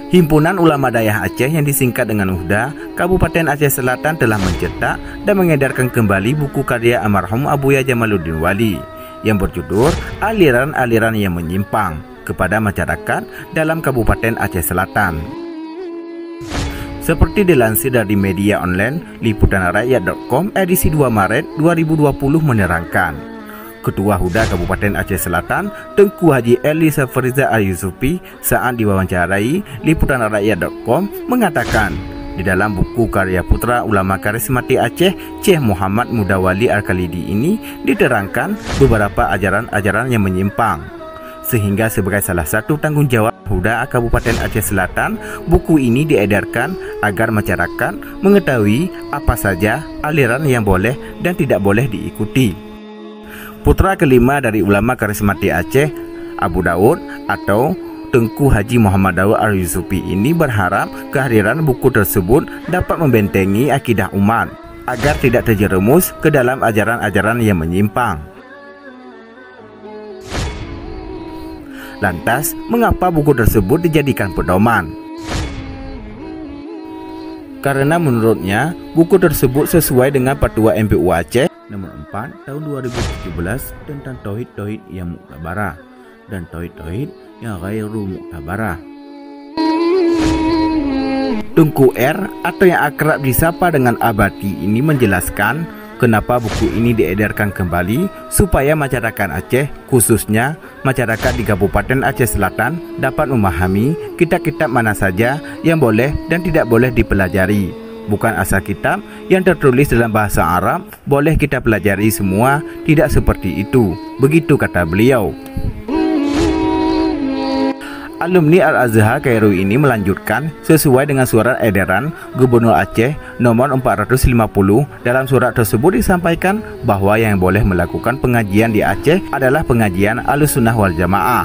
Himpunan Ulama Dayah Aceh yang disingkat dengan HUDA, Kabupaten Aceh Selatan telah mencetak dan mengedarkan kembali buku karya almarhum Abuya Jamaluddin Wali yang berjudul Aliran-Aliran yang Menyimpang kepada Masyarakat dalam Kabupaten Aceh Selatan. Seperti dilansir dari media online liputanrakyat.com edisi 2 Maret 2020 menerangkan, Ketua HUDA Kabupaten Aceh Selatan, Tengku Haji Eli Safriza Al-Yusufi saat diwawancarai liputanrakyat.com mengatakan, di dalam buku karya putra ulama karismatik Aceh, Syekh Muhammad Mudawali Al-Khalidi ini diterangkan beberapa ajaran-ajaran yang menyimpang. Sehingga sebagai salah satu tanggung jawab HUDA Kabupaten Aceh Selatan, buku ini diedarkan agar masyarakat mengetahui apa saja aliran yang boleh dan tidak boleh diikuti. Putra kelima dari ulama karismatik Aceh, Abu Daud atau Tengku Haji Muhammad Daud Al-Yusufi ini berharap kehadiran buku tersebut dapat membentengi akidah umat agar tidak terjerumus ke dalam ajaran-ajaran yang menyimpang. Lantas, mengapa buku tersebut dijadikan pedoman? Karena menurutnya, buku tersebut sesuai dengan Fatwa MPU Aceh nomor 4 tahun 2017 tentang tauhid-tauhid yang muktabarah dan tauhid-tauhid yang ghairu muktabarah. Tengku R atau yang akrab disapa dengan Abati ini menjelaskan kenapa buku ini diedarkan kembali supaya masyarakat Aceh, khususnya masyarakat di Kabupaten Aceh Selatan, dapat memahami kitab-kitab mana saja yang boleh dan tidak boleh dipelajari. Bukan asal kitab yang tertulis dalam bahasa Arab boleh kita pelajari semua, tidak seperti itu. Begitu kata beliau. Alumni Al-Azhar Kairo ini melanjutkan sesuai dengan surat edaran Gubernur Aceh nomor 450. Dalam surat tersebut disampaikan bahwa yang boleh melakukan pengajian di Aceh adalah pengajian Ahlussunnah wal Jamaah.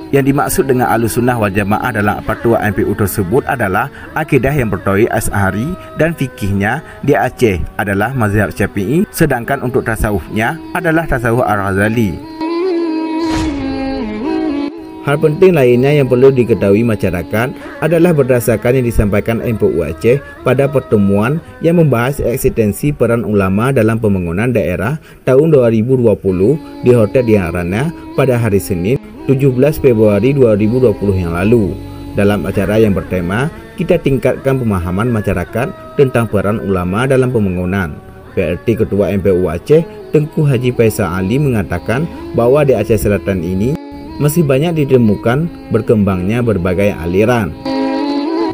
Yang dimaksud dengan Ahlussunnah wal Jamaah dalam Fatwa MPU tersebut adalah akidah yang bertauhid Asy'ari dan fikihnya di Aceh adalah mazhab Syafi'i, sedangkan untuk tasawufnya adalah tasawuf Al-Ghazali. Hal penting lainnya yang perlu diketahui masyarakat adalah berdasarkan yang disampaikan MPU Aceh pada pertemuan yang membahas eksistensi peran ulama dalam pembangunan daerah tahun 2020 di Hotel Diarana pada hari Senin 17 Februari 2020 yang lalu. Dalam acara yang bertema, kita tingkatkan pemahaman masyarakat tentang peran ulama dalam pembangunan. PLT Ketua MPU Aceh, Tengku Haji Faisal Ali mengatakan bahwa di Aceh Selatan ini masih banyak ditemukan berkembangnya berbagai aliran.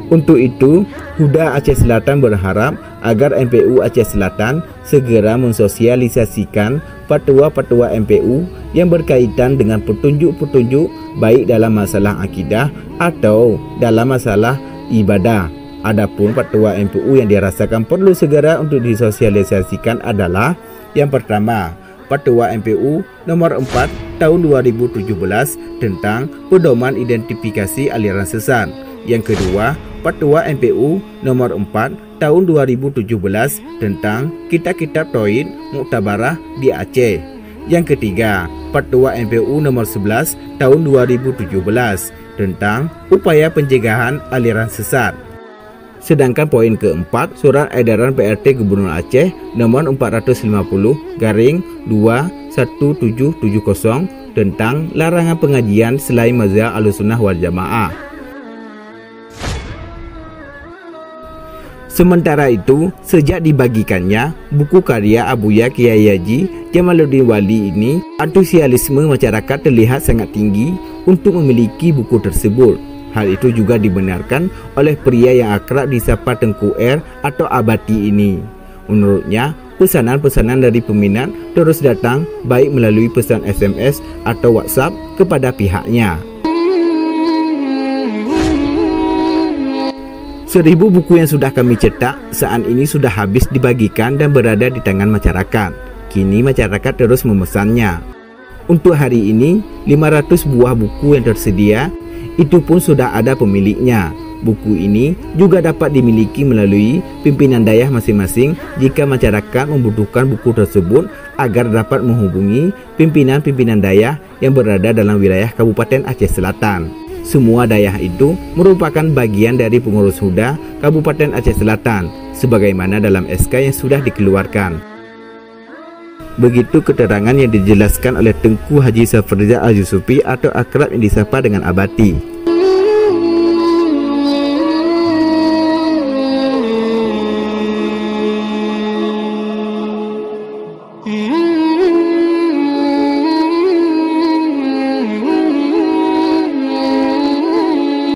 Untuk itu, HUDA Aceh Selatan berharap agar MPU Aceh Selatan segera mensosialisasikan fatwa-fatwa MPU yang berkaitan dengan petunjuk-petunjuk baik dalam masalah akidah atau dalam masalah ibadah. Adapun fatwa MPU yang dirasakan perlu segera untuk disosialisasikan adalah yang pertama, Fatwa MPU nomor 4 tahun 2017 tentang pedoman identifikasi aliran sesat. Yang kedua, Fatwa MPU nomor 4 tahun 2017 tentang kitab-kitab tauhid muktabarah di Aceh. Yang ketiga, Fatwa MPU nomor 11 tahun 2017 tentang upaya pencegahan aliran sesat. Sedangkan poin keempat, Surat Edaran PRT Gubernur Aceh nomor 450/21770 tentang larangan pengajian selain mazhab Ahlussunnah wal Jamaah. Sementara itu, sejak dibagikannya buku karya Abuya Kiai Haji Jamaluddin Wali ini, antusiasme masyarakat terlihat sangat tinggi untuk memiliki buku tersebut. Hal itu juga dibenarkan oleh pria yang akrab disapa Tengku R atau Abati ini. Menurutnya, pesanan-pesanan dari peminat terus datang baik melalui pesan SMS atau WhatsApp kepada pihaknya. 1000 buku yang sudah kami cetak saat ini sudah habis dibagikan dan berada di tangan masyarakat. Kini masyarakat terus memesannya. Untuk hari ini, 500 buah buku yang tersedia itu pun sudah ada pemiliknya. Buku ini juga dapat dimiliki melalui pimpinan dayah masing-masing jika masyarakat membutuhkan buku tersebut agar dapat menghubungi pimpinan-pimpinan dayah yang berada dalam wilayah Kabupaten Aceh Selatan. Semua daerah itu merupakan bagian dari pengurus Huda Kabupaten Aceh Selatan, sebagaimana dalam SK yang sudah dikeluarkan. Begitu keterangan yang dijelaskan oleh Tengku Haji Safriza Al-Yusufi atau akrab yang disapa dengan Abati.